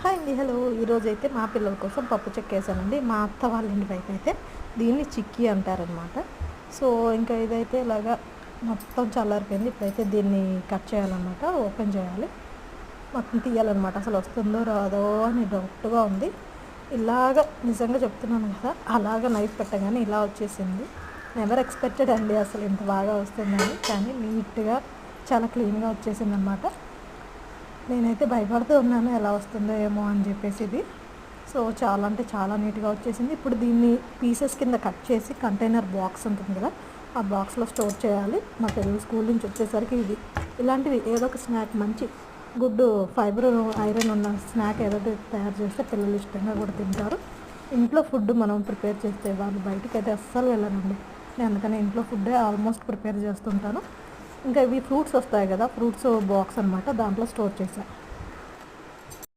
Hi అండి, hello. ఈరోజైతే మా పిల్లల కోసం పప్పు చెక్కేసానండి. మా అత్త వాళ్ళ ఇంటి వైపు అయితే దీన్ని చిక్కీ అంటారనమాట. సో ఇంకా ఇదైతే ఇలాగా మొత్తం చల్లారిపోయింది. ఇప్పుడైతే దీన్ని కట్ చేయాలన్నమాట, ఓపెన్ చేయాలి, మొత్తం తీయాలన్నమాట. అసలు వస్తుందో రాదో అని డౌట్గా ఉంది. ఇలాగ నిజంగా చెప్తున్నాను కదా, అలాగ నైఫ్ పెట్టగానే ఇలా వచ్చేసింది. నెవర్ ఎక్స్పెక్టెడ్ అండి అసలు ఇంత బాగా వస్తుందని. కానీ నీట్గా చాలా క్లీన్గా వచ్చేసింది అనమాట. నేనైతే భయపడుతూ ఉన్నాను ఎలా వస్తుందో ఏమో అని చెప్పేసి ఇది. సో చాలా అంటే చాలా నీట్గా వచ్చేసింది. ఇప్పుడు దీన్ని పీసెస్ కింద కట్ చేసి కంటైనర్ బాక్స్ ఉంటుంది కదా, ఆ బాక్స్లో స్టోర్ చేయాలి. మా పిల్లలు స్కూల్ నుంచి వచ్చేసరికి ఇది ఇలాంటివి ఏదో ఒక స్నాక్, మంచి గుడ్ ఫైబర్ ఐరన్ ఉన్న స్నాక్ ఏదో తయారు చేస్తే పిల్లలు ఇష్టంగా కూడా తింటారు. ఇంట్లో ఫుడ్ మనం ప్రిపేర్ చేస్తే వాళ్ళు బయటికి అయితే అస్సలు వెళ్ళనండి. నేను అందుకని ఇంట్లో ఫుడ్డే ఆల్మోస్ట్ ప్రిపేర్ చేస్తుంటాను. ఇంకా ఇవి ఫ్రూట్స్ వస్తాయి కదా, ఫ్రూట్స్ బాక్స్ అనమాట, దాంట్లో స్టోర్ చేశాను.